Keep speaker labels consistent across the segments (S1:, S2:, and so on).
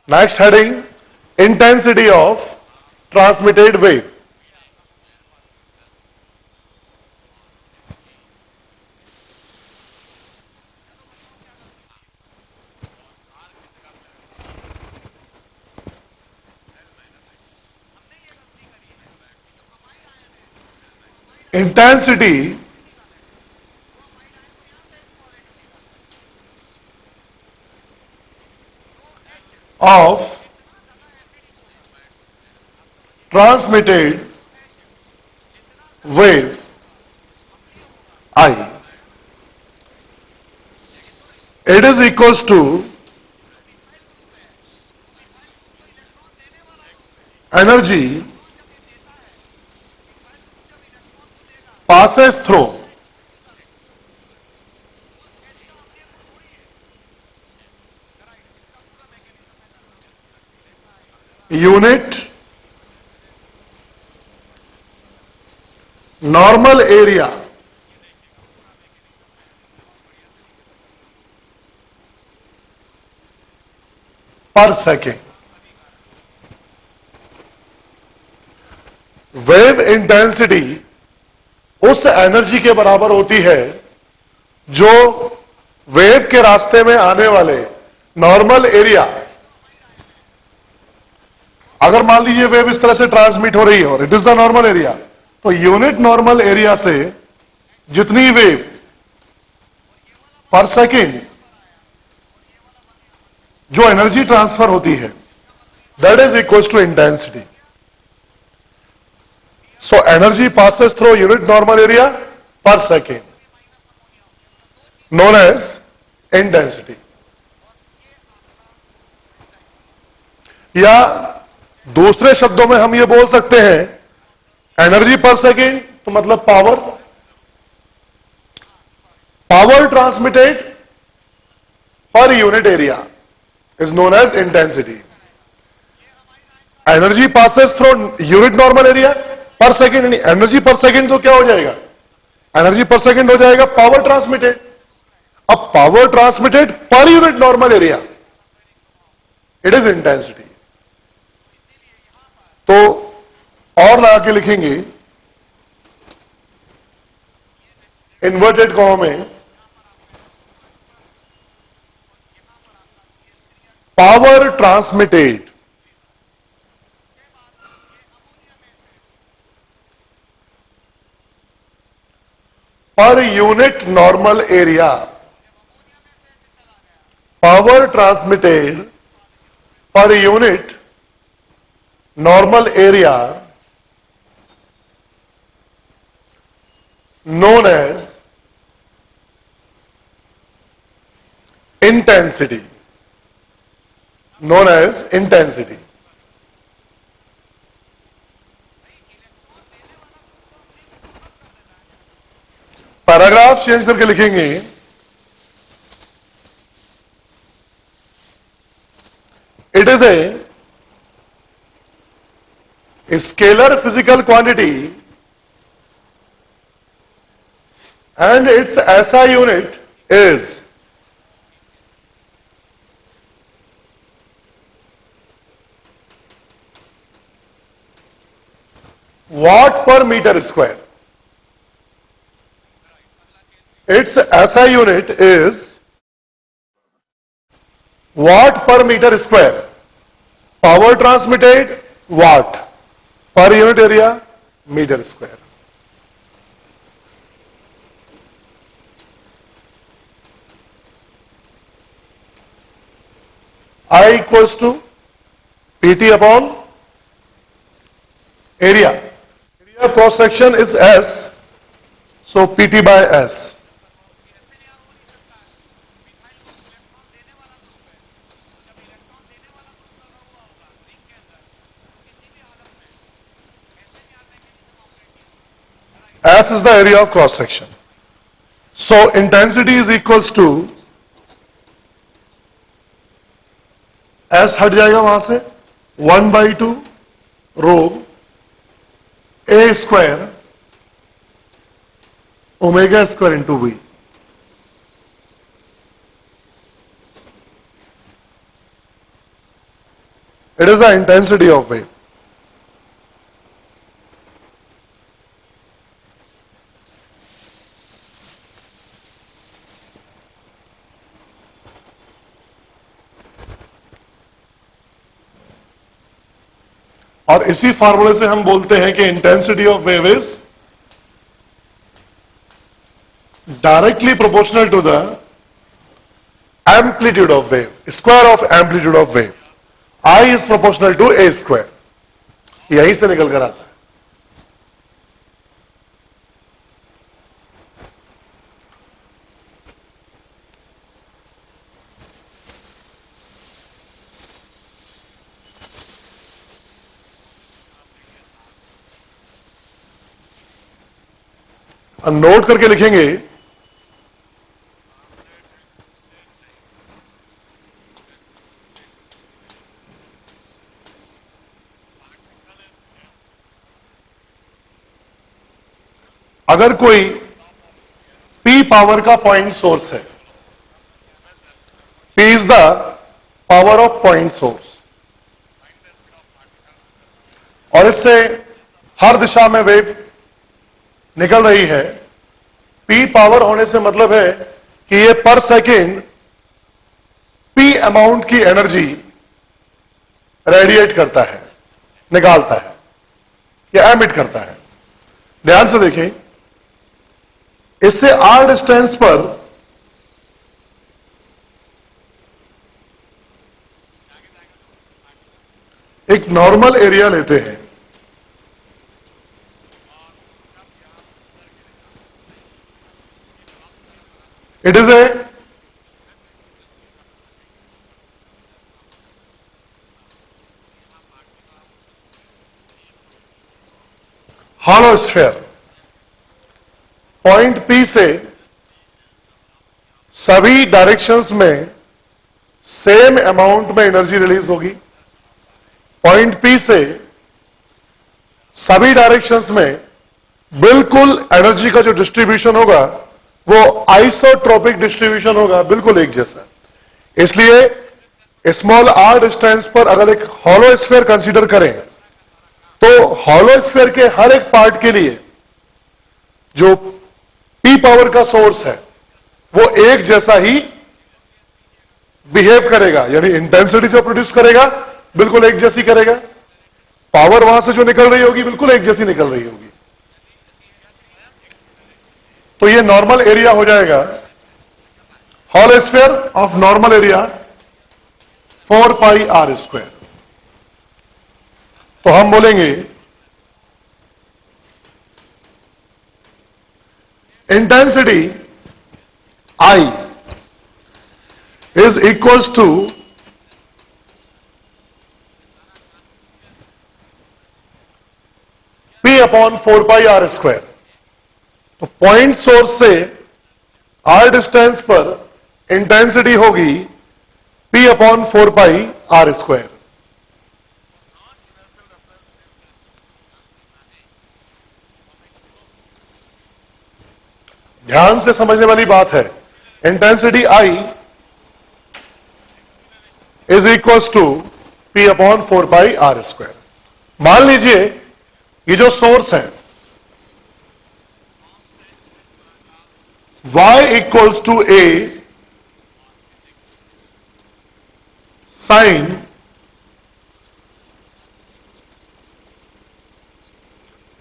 S1: Next heading, intensity of transmitted wave. Intensity of transmitted wave I. It is equals to energy passes through unit normal area per second. Wave intensity उस energy के बराबर होती है जो wave के रास्ते में आने वाले नॉर्मल एरिया, अगर मान लीजिए वेव इस तरह से ट्रांसमिट हो रही है और it is the normal area, तो यूनिट नॉर्मल एरिया से जितनी वेव पर सेकेंड जो एनर्जी ट्रांसफर होती है, that is equal to intensity. So energy passes through unit normal area per second, known as intensity. या दूसरे शब्दों में हम ये बोल सकते हैं एनर्जी पर सेकेंड तो मतलब power, power transmitted per unit area is known as intensity. Energy passes through unit normal area per second, energy per second तो क्या हो जाएगा, एनर्जी पर सेकेंड हो जाएगा पावर ट्रांसमिटेड. अब power transmitted per unit normal area, it is intensity. तो और लगा के लिखेंगे इन्वर्टेड कॉमा में power transmitted per unit normal area, power transmitted per unit normal area known as intensity, known as intensity. Paragraph change करके लिखेंगे it is a scalar physical quantity and its SI unit is watt per meter square. Its SI unit is watt per meter square. Power transmitted watt per unit area meter square. I equals to PT upon area. Area cross section is S, so PT by S. S is the area of cross section. So intensity is equals to S हट जाएगा वहां से 1/2 rho A square omega square into V. It is the intensity of wave. और इसी फार्मूले से हम बोलते हैं कि intensity of wave is directly proportional to the amplitude of wave, square of amplitude of wave. I is proportional to A square. यहीं से निकल कर आता है. नोट करके लिखेंगे अगर कोई P पावर का पॉइंट सोर्स है, P is the power of point source, और इससे हर दिशा में वेव निकल रही है. P पावर होने से मतलब है कि ये पर सेकेंड P अमाउंट की एनर्जी रेडिएट करता है, निकालता है या एमिट करता है. ध्यान से देखें, इससे r डिस्टेंस पर एक नॉर्मल एरिया लेते हैं. It is a hollow sphere. Point P से सभी डायरेक्शंस में सेम अमाउंट में एनर्जी रिलीज होगी. पॉइंट P से सभी डायरेक्शंस में बिल्कुल एनर्जी का जो डिस्ट्रीब्यूशन होगा वो आइसोट्रोपिक डिस्ट्रीब्यूशन होगा, बिल्कुल एक जैसा. इसलिए स्मॉल r डिस्टेंस पर अगर एक हॉलो स्फीयर कंसीडर करें तो हॉलो स्फीयर के हर एक पार्ट के लिए जो P पावर का सोर्स है वो एक जैसा ही बिहेव करेगा, यानी इंटेंसिटी जो प्रोड्यूस करेगा बिल्कुल एक जैसी करेगा. पावर वहां से जो निकल रही होगी बिल्कुल एक जैसी निकल रही होगी. तो ये नॉर्मल एरिया हो जाएगा, whole sphere of normal area 4 pi R square. तो हम बोलेंगे intensity I is equals to P upon 4 pi r square. तो पॉइंट सोर्स से r डिस्टेंस पर इंटेंसिटी होगी P upon 4 pi R square. ध्यान से समझने वाली बात है, intensity I is equals to P upon 4 pi R square. मान लीजिए ये जो सोर्स है y equals to a sine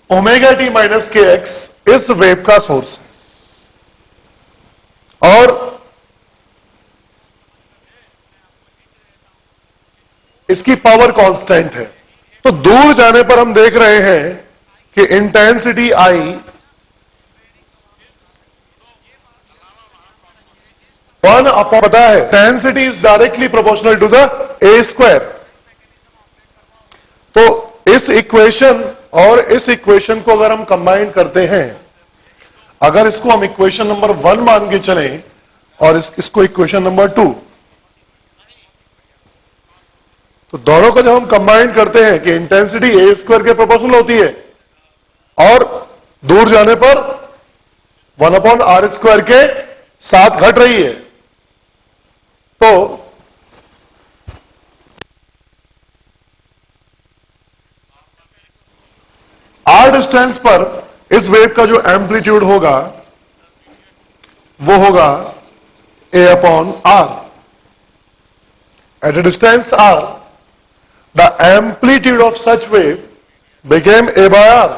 S1: omega T minus के एक्स इस वेव का सोर्स है और इसकी पावर कांस्टेंट है. तो दूर जाने पर हम देख रहे हैं कि इंटेंसिटी I वन अपॉन, पता है intensity is directly proportional to the A square. तो इस इक्वेशन और इस इक्वेशन को अगर हम कंबाइन करते हैं, अगर इसको हम इक्वेशन नंबर 1 मान के चलें और इसको इक्वेशन नंबर 2, तो दोनों को जब हम कंबाइन करते हैं कि इंटेंसिटी ए स्क्वायर के प्रोपोर्शनल होती है और दूर जाने पर 1 अपॉन आर स्क्वायर के साथ घट रही है, तो डिस्टेंस पर इस वेव का जो एम्पलीट्यूड होगा वो होगा A upon R. At a distance R, the amplitude of such wave became A by R.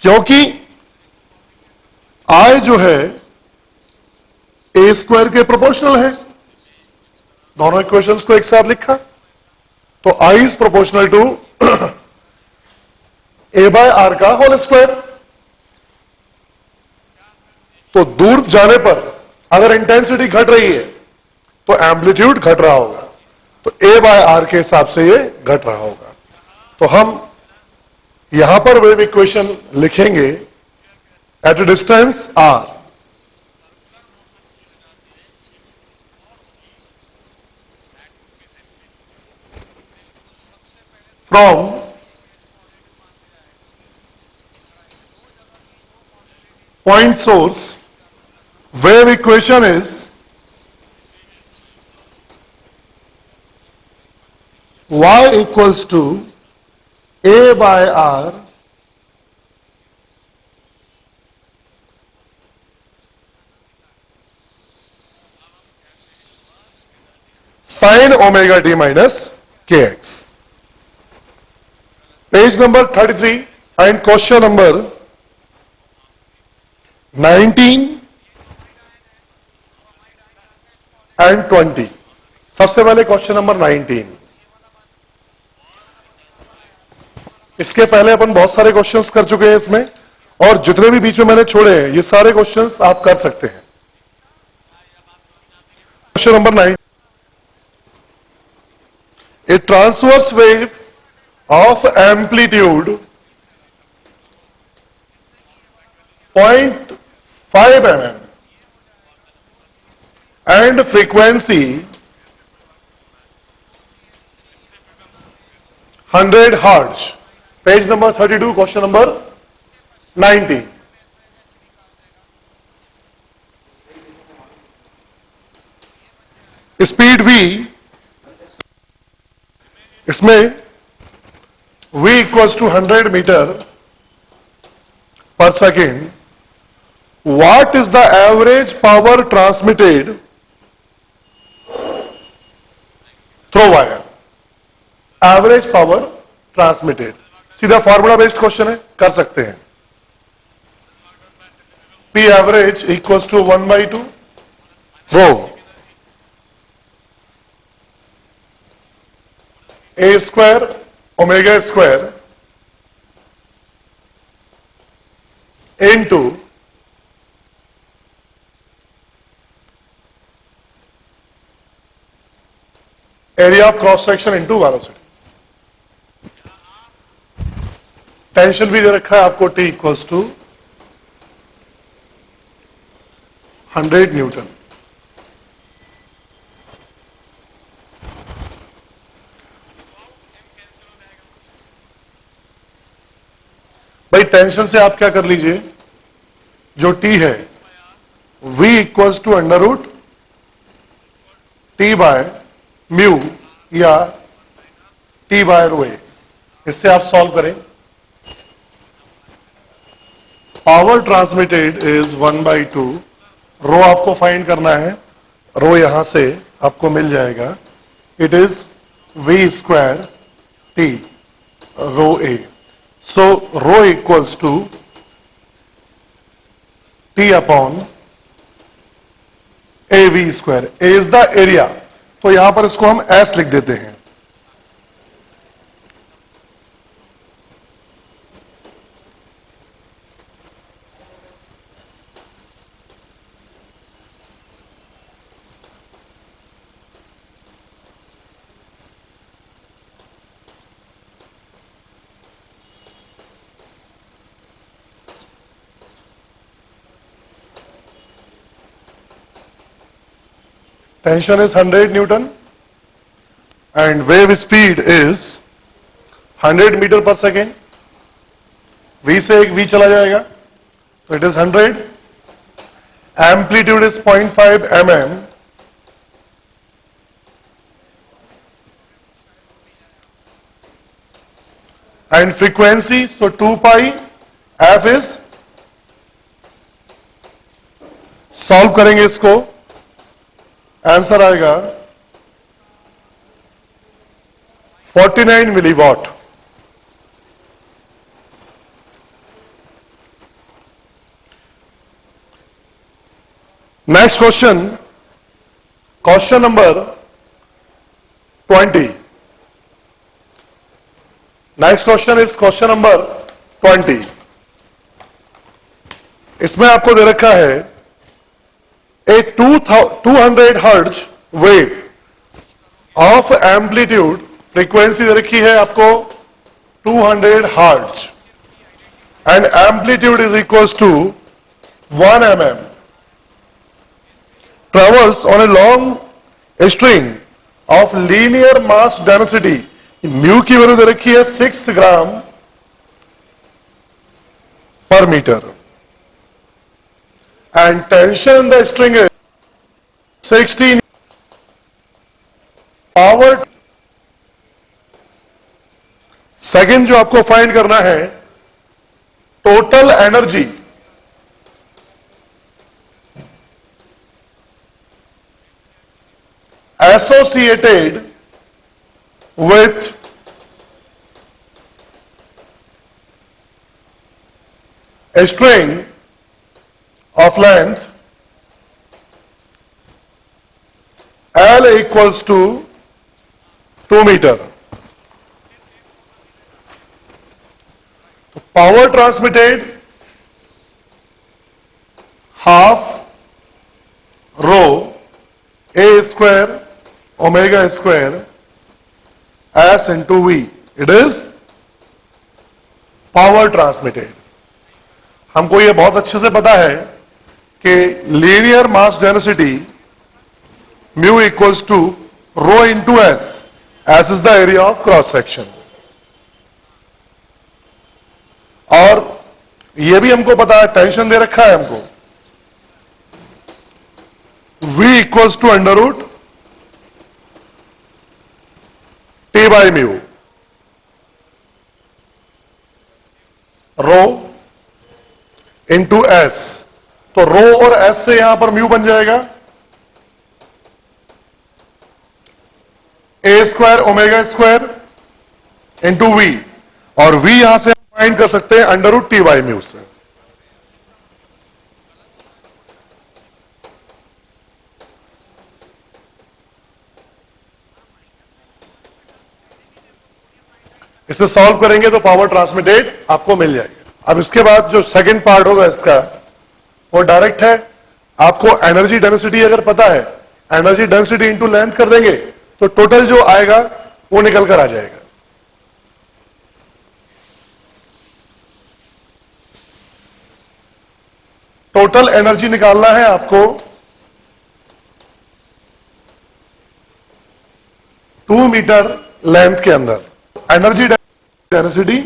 S1: क्योंकि I जो है A स्क्वायर के प्रोपोर्शनल है, दोनों इक्वेशंस को एक साथ लिखा, तो I is proportional to A by R का होल स्क्वायर। तो दूर जाने पर अगर इंटेंसिटी घट रही है तो एम्पलीट्यूड घट रहा होगा, तो A बाय आर के हिसाब से ये घट रहा होगा। तो हम यहां पर वेव इक्वेशन लिखेंगे at a distance R, from point source, wave equation is y equals to A by R sin omega t minus kx. Page number 33 and question number 19 and 20। सबसे पहले क्वेश्चन नंबर 19। इसके पहले अपन बहुत सारे questions कर चुके हैं इसमें, और जितने भी बीच में मैंने छोड़े हैं ये सारे क्वेश्चंस आप कर सकते हैं। Question number 9, A transverse wave of amplitude 0.5 mm and frequency 100 hertz. Page number 32, question number 90. Speed v, इसमें v equals to 100 metre per second. What is the average power transmitted through wire? Average power transmitted, सीधा formula based question है, कर सकते हैं. P average equals to 1/2 rho A square omega square into area of cross section into velocity. Tension भी दे रखा है आपको, T इक्वल्स टू 100 न्यूटन. भाई टेंशन से आप क्या कर लीजिए, जो T है V equals to under root T by mu या T बाय रो ए. इससे आप सॉल्व करें. Power transmitted is 1/2. रो आपको फाइंड करना है, रो यहां से आपको मिल जाएगा. It is V square T rho A. So rho equals to T upon A V square. A is the area, तो यहां पर इसको हम S लिख देते हैं. Tension is 100 Newton and wave speed is 100 metre per second. V से एक V चला जाएगा, तो it is 100. Amplitude is 0.5 mm. and frequency, so 2 pi f is, solve करेंगे इसको, आंसर आएगा 49 milliwatt. Next question, question number 20। Next question is question number 20। इसमें आपको दे रखा है a 200 hertz wave of amplitude, frequency दे रखी है आपको 200 hertz and amplitude is equals to 1 mm, travels on a long string of linear mass density, mu की वैल्यू दे रखी है 6 gram per metre and tension in the string is 16 power। Second जो आपको फाइंड करना है, total energy associated with a string of length L equals to 2 meter. Power transmitted half rho A square omega square S into V. It is power transmitted. हमको ये बहुत अच्छे से पता है कि linear mass density mu equals to rho into S, S is the area of cross section. और ये भी हमको पता है, टेंशन दे रखा है हमको, V equals to under root T by mu, rho into S. तो रो और एस से यहां पर म्यू बन जाएगा A square omega square into V, और वी यहां से फाइंड कर सकते हैं under root T by mu से। इसे सॉल्व करेंगे तो पावर ट्रांसमिटेड आपको मिल जाएगी। अब इसके बाद जो सेकंड पार्ट होगा इसका, वो डायरेक्ट है। आपको एनर्जी डेंसिटी अगर पता है, एनर्जी डेंसिटी इंटू लेंथ कर देंगे तो टोटल जो आएगा वो निकल कर आ जाएगा। टोटल एनर्जी निकालना है आपको 2 मीटर लेंथ के अंदर। Energy density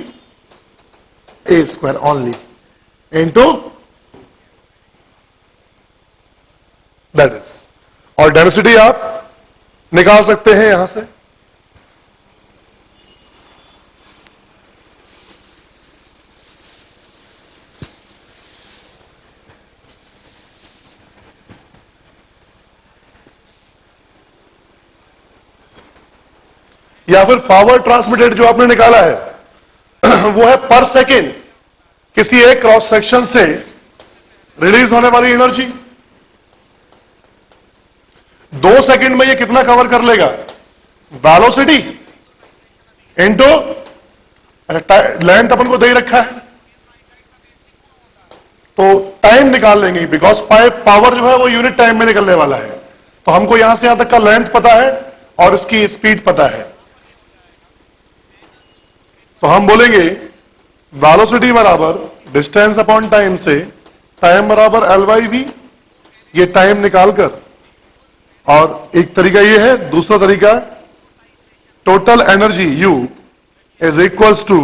S1: A square only into that is, और डेंसिटी आप निकाल सकते हैं यहां से। या फिर पावर ट्रांसमिटेड जो आपने निकाला है वो है पर सेकेंड किसी एक क्रॉस सेक्शन से रिलीज होने वाली एनर्जी। 2 सेकंड में ये कितना कवर कर लेगा, वेलोसिटी इंटू लेंथ अपन को दे ही रखा है, तो टाइम निकाल लेंगे, बिकॉज पावर जो है वो यूनिट टाइम में निकलने वाला है। तो हमको यहां से यहां तक का लेंथ पता है और इसकी स्पीड पता है, तो हम बोलेंगे वेलोसिटी बराबर डिस्टेंस अपॉन टाइम से टाइम बराबर एल बाई वी। ये टाइम निकालकर, और एक तरीका ये है, दूसरा तरीका total energy U is equals to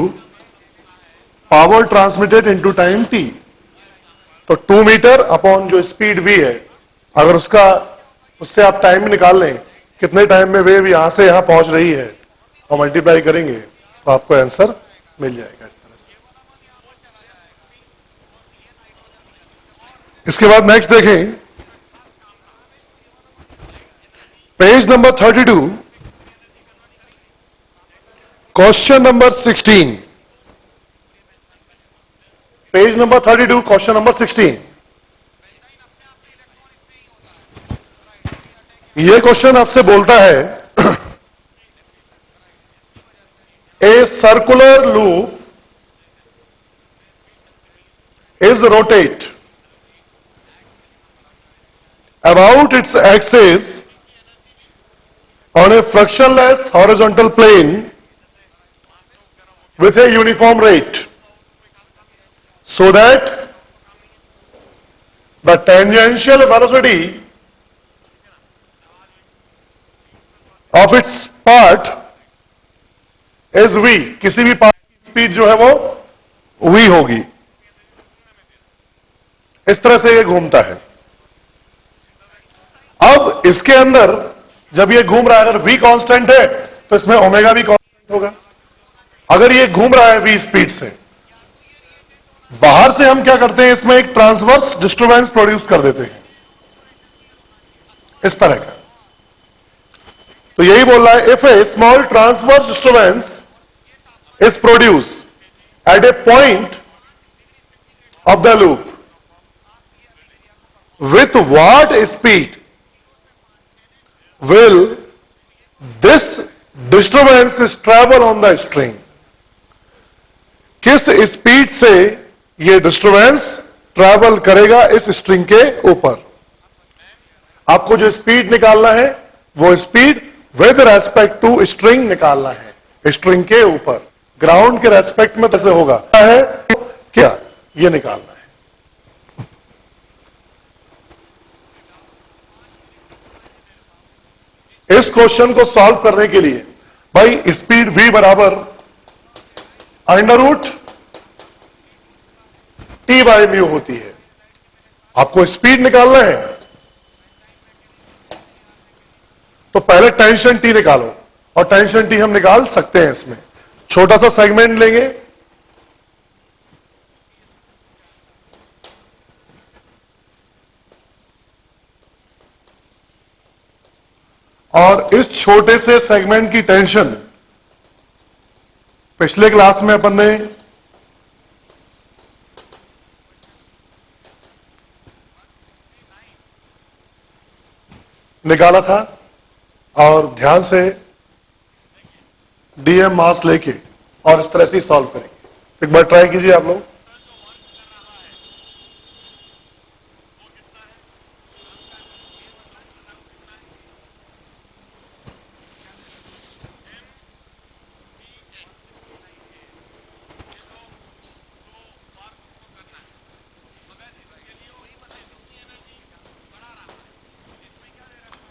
S1: power transmitted into time T. तो 2 मीटर अपॉन जो स्पीड वी है, अगर उससे आप टाइम निकाल लें कितने टाइम में वेव यहां से यहां पहुंच रही है और मल्टीप्लाई करेंगे तो आपको आंसर मिल जाएगा इस तरह से। इसके बाद नेक्स्ट देखें, page number 32, question number 16। Page number 32, question number 16। यह क्वेश्चन आपसे बोलता है, a circular loop is rotate about its axis on a frictionless horizontal plane with a uniform rate, so that the tangential velocity of its part is v। किसी भी part की speed जो है वो v होगी। इस तरह से ये घूमता है। अब इसके अंदर जब ये घूम रहा है, अगर v कांस्टेंट है तो इसमें ओमेगा भी कांस्टेंट होगा। अगर ये घूम रहा है v स्पीड से, बाहर से हम क्या करते हैं, इसमें एक ट्रांसवर्स डिस्टर्बेंस प्रोड्यूस कर देते हैं इस तरह का। तो यही बोल रहा है, if A small transverse disturbance is produce at A point of the loop with what speed will this disturbance travel on the string? किस स्पीड से ये डिस्टर्बेंस ट्रैवल करेगा इस स्ट्रिंग के ऊपर। आपको जो स्पीड निकालना है वो speed with respect to string निकालना है, स्ट्रिंग के ऊपर। ग्राउंड के रेस्पेक्ट में कैसे होगा है क्या, ये निकालना है। इस क्वेश्चन को सॉल्व करने के लिए भाई स्पीड v बराबर under root t by mu होती है। आपको स्पीड निकालना है तो पहले टेंशन t निकालो, और टेंशन t हम निकाल सकते हैं इसमें। छोटा सा सेगमेंट लेंगे, और इस छोटे से सेगमेंट की टेंशन पिछले क्लास में अपन ने निकाला था, और ध्यान से डीएम मास लेके और इस तरह से सॉल्व करेंगे। एक बार ट्राई कीजिए आप लोग।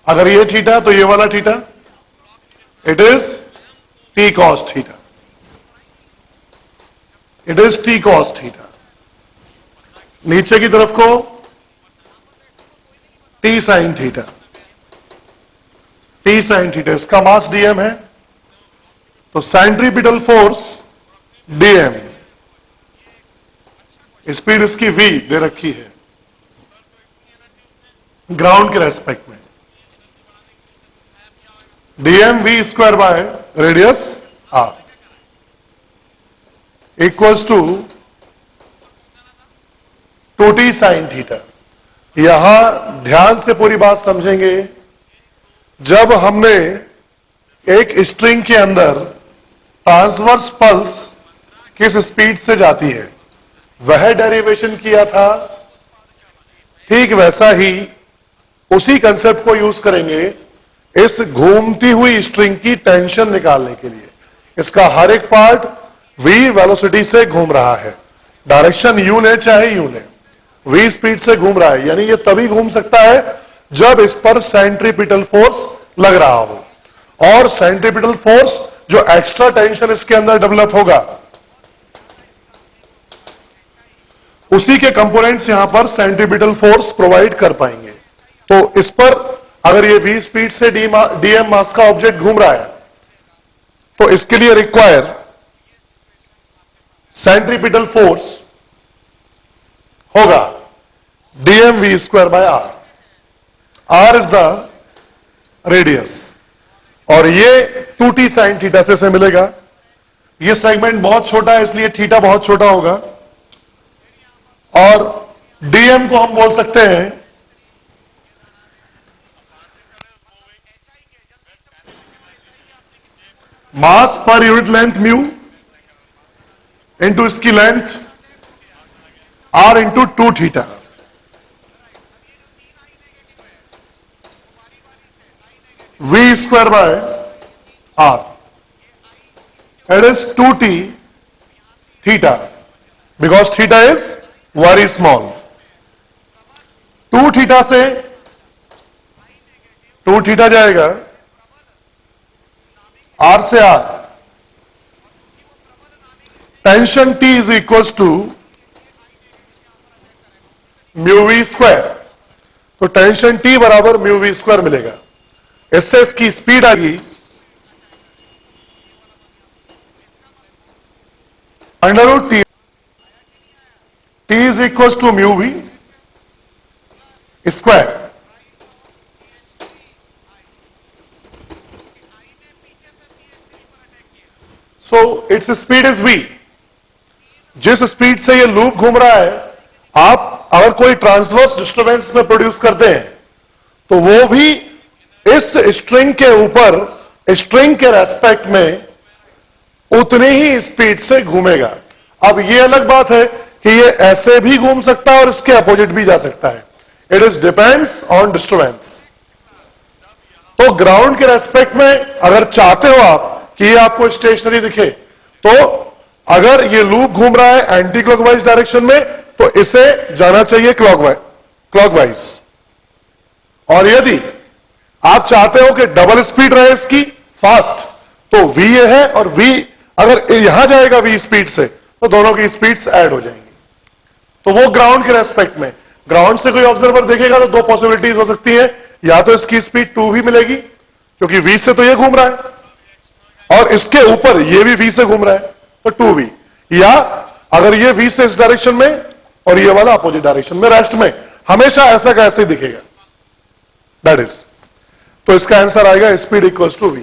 S1: अगर ये थीटा तो ये वाला theta, it is T cos theta, it is T cos theta. नीचे की तरफ को T sine theta, T sine theta. इसका मास डीएम है, तो सेंट्रीपिटल फोर्स डीएम, स्पीड इसकी v दे रखी है ग्राउंड के रेस्पेक्ट में। Dm v square by radius r equals to 2t sine theta. यहां ध्यान से पूरी बात समझेंगे। जब हमने एक स्ट्रिंग के अंदर ट्रांसवर्स पल्स किस स्पीड से जाती है वह डेरिवेशन किया था, ठीक वैसा ही उसी कंसेप्ट को यूज करेंगे इस घूमती हुई स्ट्रिंग की टेंशन निकालने के लिए। इसका हर एक पार्ट v वेलोसिटी से घूम रहा है, डायरेक्शन u ने चाहे u ने, v स्पीड से घूम रहा है। यानी ये तभी घूम सकता है जब इस पर सेंट्रीपिटल फोर्स लग रहा हो, और सेंट्रीपिटल फोर्स जो एक्स्ट्रा टेंशन इसके अंदर डेवलप होगा उसी के कंपोनेंट्स यहां पर सेंट्रीपिटल फोर्स प्रोवाइड कर पाएंगे। तो इस पर अगर ये v स्पीड से डीएम मास का ऑब्जेक्ट घूम रहा है तो इसके लिए रिक्वायर सेंट्रीपिटल फोर्स होगा dmv² r is the radius, और ये 2t sin थीटा से मिलेगा। ये सेगमेंट बहुत छोटा है इसलिए थीटा बहुत छोटा होगा, और dm को हम बोल सकते हैं mass per unit length mu into इसकी length r into 2 theta. v² by r, it is 2t theta because theta is very small। 2 theta से 2 थीटा जाएगा r से r, tension T is equal to mu V square, तो tension T बराबर mu V square मिलेगा। इससे इसकी speed आ गई √T, T is equal to mu V square. So it's speed is v। जिस स्पीड से ये लूप घूम रहा है, आप अगर कोई ट्रांसवर्स डिस्टर्बेंस में प्रोड्यूस करते हैं तो वो भी इस स्ट्रिंग के ऊपर, स्ट्रिंग के रेस्पेक्ट में उतनी ही स्पीड से घूमेगा। अब ये अलग बात है कि ये ऐसे भी घूम सकता है और इसके अपोजिट भी जा सकता है। It is depends on disturbance. तो ग्राउंड के रेस्पेक्ट में अगर चाहते हो आप कि ये आपको स्टेशनरी दिखे, तो अगर ये लूप घूम रहा है एंटी क्लॉकवाइज डायरेक्शन में, तो इसे जाना चाहिए क्लॉकवाइज। और यदि आप चाहते हो कि डबल स्पीड रहे इसकी, फास्ट, तो v ये है और v अगर यहां जाएगा v स्पीड से, तो दोनों की स्पीड्स ऐड हो जाएंगी। तो वो ग्राउंड के रेस्पेक्ट में, ग्राउंड से कोई ऑब्जर्वर देखेगा तो दो पॉसिबिलिटीज हो सकती है, या तो इसकी स्पीड 2 ही मिलेगी क्योंकि v से तो ये घूम रहा है, और इसके ऊपर ये भी v से घूम रहा है तो 2v, या अगर ये v से इस डायरेक्शन में और ये वाला अपोजिट डायरेक्शन में, रेस्ट में हमेशा ऐसा कैसे दिखेगा, दैट इज। तो इसका आंसर आएगा स्पीड इक्वल्स टू v।